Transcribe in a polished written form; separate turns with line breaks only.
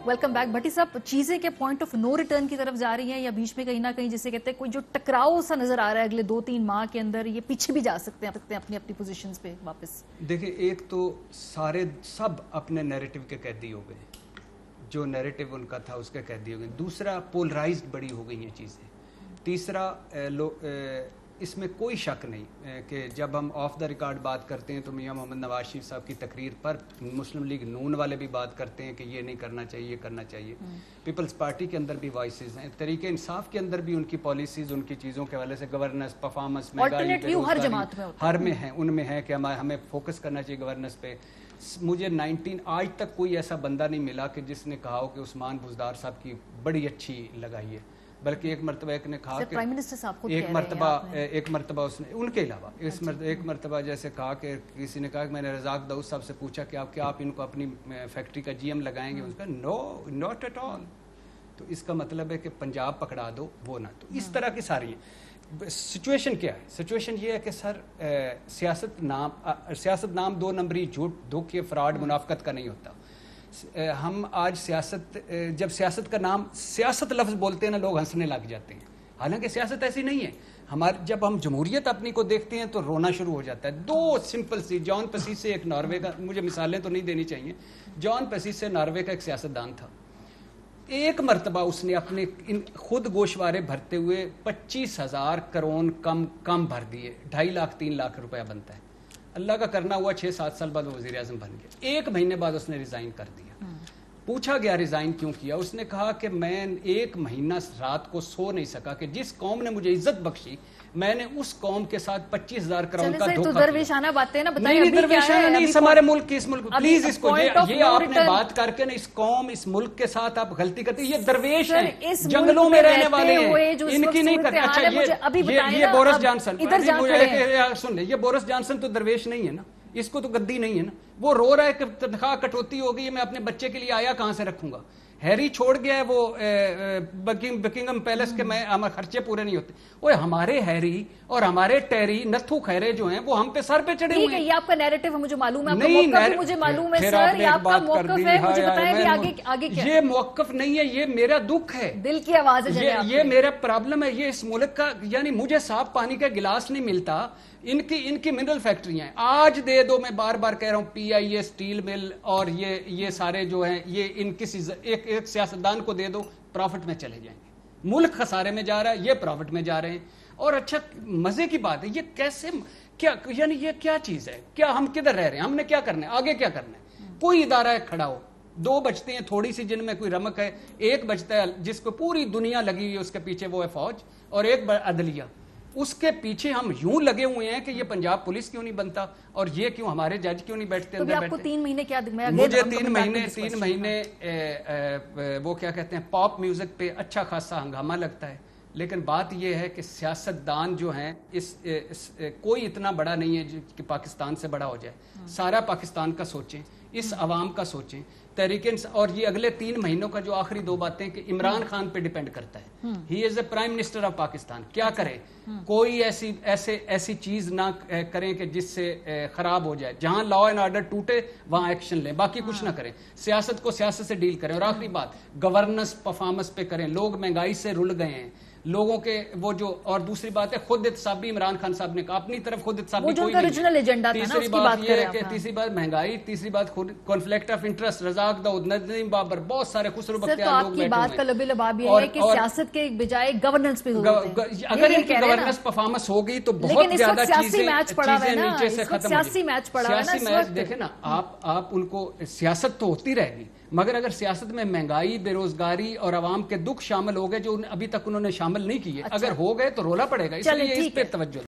Welcome back. भट्टी साहब, चीजें के पॉइंट ऑफ नो रिटर्न की तरफ जा रही हैं या बीच में कहीं ना कहीं जिसे कहते हैं कोई जो टकराव सा नजर आ रहा है अगले 2-3 माह के अंदर, ये पीछे भी जा सकते हैं अपनी अपनी पोजीशंस पे वापस?
देखिए, एक तो सब अपने नैरेटिव के कैदी हो गए, जो नैरेटिव उनका था उसके कैदी हो गए। दूसरा, पोलराइज्ड बड़ी हो गई हैं चीज़ें। तीसरा, इसमें कोई शक नहीं कि जब हम ऑफ द रिकॉर्ड बात करते हैं तो मियां मोहम्मद नवाज शरीफ साहब की तकरीर पर मुस्लिम लीग नून वाले भी बात करते हैं कि ये नहीं करना चाहिए, ये करना चाहिए। पीपल्स पार्टी के अंदर भी वॉइसेस हैं, तरीके इंसाफ के अंदर भी उनकी पॉलिसीज़, उनकी चीज़ों के हवाले से गवर्नेंस, परफॉर्मेंस,
हर जमात में
हर में है, उनमें है कि हमें फोकस करना चाहिए गवर्नेंस पे। मुझे आज तक कोई ऐसा बंदा नहीं मिला कि जिसने कहा हो कि उस्मान बुज़दार साहब की बड़ी अच्छी लगाई है, बल्कि एक मरतबा एक ने कहा कि
प्राइम मिनिस्टर साहब को
एक मरतबा उसने उनके अलावा एक मरतबा जैसे कहा कि किसी ने कहा कि मैंने रज़ाक दाऊद साहब से पूछा कि आप इनको अपनी फैक्ट्री का जीएम लगाएंगे? उसका नो, नॉट एट ऑल। तो इसका मतलब है कि पंजाब पकड़ा दो, वो ना। तो इस तरह की सारी सिचुएशन क्या है? सिचुएशन ये है कि सर, सियासत नाम 2 नंबरी, झूठ, धोखे, फ्रॉड, मुनाफकत का नहीं होता। हम आज जब सियासत का नाम सियासत लफ्ज़ बोलते हैं ना, लोग हंसने लग जाते हैं। हालांकि सियासत ऐसी नहीं है। जब हम जमहूरियत अपनी को देखते हैं तो रोना शुरू हो जाता है। 2 सिंपल सी, जॉन पेसिस से, एक नॉर्वे का, मुझे मिसालें तो नहीं देनी चाहिए, जॉन पेसिस से नॉर्वे का एक सियासतदान था। एक मरतबा उसने अपने खुद गोशवारे भरते हुए 25,000 करोड़ कम भर दिए। 2.5 लाख 3 लाख रुपया बनता है। अल्लाह का करना हुआ 6-7 साल बाद वो वज़ीर आज़म बन गया। 1 महीने बाद उसने रिज़ाइन कर दिया। पूछा गया रिज़ाइन क्यों किया? उसने कहा कि मैं 1 महीना रात को सो नहीं सका कि जिस कौम ने मुझे इज्जत बख्शी, मैंने उस कौम के साथ 25,000 करोड़ का धोखा किया।
दरवेशाना बातें ना बताइए।
नहीं, दरवेशाना नहीं, हमारे मुल्क की, इस मुल्क, प्लीज इसको, ये आपने बात करके ना इस कौम, इस मुल्क के साथ आप गलती करते हैं। ये दरवेश हैं, जंगलों में रहने वाले हैं, इनकी नहीं करते। अच्छा, ये बोरिस जॉनसन, सुन ले, ये बोरिस जॉनसन तो दरवेश नहीं है ना, इसको तो गद्दी नहीं है ना। वो रो रहा है कि तनख्वाह कटौती हो गई, मैं अपने बच्चे के लिए आया कहां से रखूंगा। हैरी छोड़ गया है वो बकिंगम पैलेस के, मैं हमारे खर्चे पूरे नहीं होते। ओए, हमारे हैरी और हमारे टेरी नथु खैरे जो हैं वो हम पे सर पे चढ़े हुए हैं।
ये आपका नैरेटिव है, मुझे मालूम है, आपका मौक़िफ़ भी मुझे मालूम है सर, ये आपका मौक़िफ़ है, मुझे बताएं भी आगे क्या।
ये मौक़िफ़ नहीं है, ये मेरा दुख है,
दिल की आवाज है,
ये मेरा प्रॉब्लम है। ये इस मुल्क का, यानी मुझे साफ पानी का गिलास नहीं मिलता, इनकी मिनरल फैक्ट्रियां हैं। आज दे दो, मैं बार बार कह रहा हूं, PIA स्टील मिल और ये सारे जो हैं, ये एक सियासतदान को दे दो, प्रॉफिट में चले जाएंगे। मुल्क खसारे में जा रहा है, ये प्रॉफिट में जा रहे हैं। और अच्छा, मजे की बात है, ये कैसे, क्या, यानी ये क्या चीज है? क्या हम किधर रह रहे हैं? हमने क्या करना है? आगे क्या करना है? कोई इदारा है खड़ा हो, 2 बचते हैं थोड़ी सी जिनमें कोई रमक है, 1 बचता है जिसको पूरी दुनिया लगी हुई है उसके पीछे, वो है फौज, और 1 अदलिया। उसके पीछे हम यूं लगे हुए हैं कि ये पंजाब पुलिस क्यों नहीं बनता, और ये क्यों, हमारे जज क्यों नहीं बैठते अंदर बैठते।
3 महीने क्या?
मुझे 3 महीने वो क्या कहते हैं, पॉप म्यूजिक पे अच्छा खासा हंगामा लगता है। लेकिन बात यह है कि सियासतदान जो हैं, कोई इतना बड़ा नहीं है कि पाकिस्तान से बड़ा हो जाए। सारा पाकिस्तान का सोचें, इस अवाम का सोचें, तहरीक। और ये अगले 3 महीनों का जो आखिरी 2 बातें कि इमरान खान पे डिपेंड करता है। He is a prime minister of Pakistan. क्या करे? कोई ऐसी चीज ना करें कि जिससे खराब हो जाए। जहां लॉ एंड ऑर्डर टूटे वहां एक्शन लें, बाकी कुछ ना करें। सियासत को सियासत से डील करें। और आखिरी बात, गवर्नेंस, परफॉर्मेंस पे करें। लोग महंगाई से रुल गए हैं, लोगों के वो जो, और दूसरी बात है खुद इत्साबी, इमरान खान साहब ने कहा अपनी तरफ खुद इत्साबी कोई नहीं। तीसरी बात ये है कि तीसरी बात महंगाई, तीसरी बात खुद conflict of interest, Razak Dawood, Nadeem Babar, बहुत सारे खुसरो बख्तियार लोग बैठे हुए हैं।
बात का लबे-लबाब ये है कि सियासत के बजाय गवर्नेंस पे
अगर इनकी गवर्नेंस परफॉर्मेंस हो गई तो बहुत ज्यादा चीजें नीचे से खत्म हो जाएगी। सियासी मैच देखे ना आप उनको, सियासत तो होती रहेगी, मगर अगर सियासत में महंगाई, बेरोजगारी और अवाम के दुख शामिल हो गए जो अभी तक उन्होंने शामिल नहीं किए, अगर हो गए तो रोला पड़ेगा। इसलिए इस पे तवज्जो।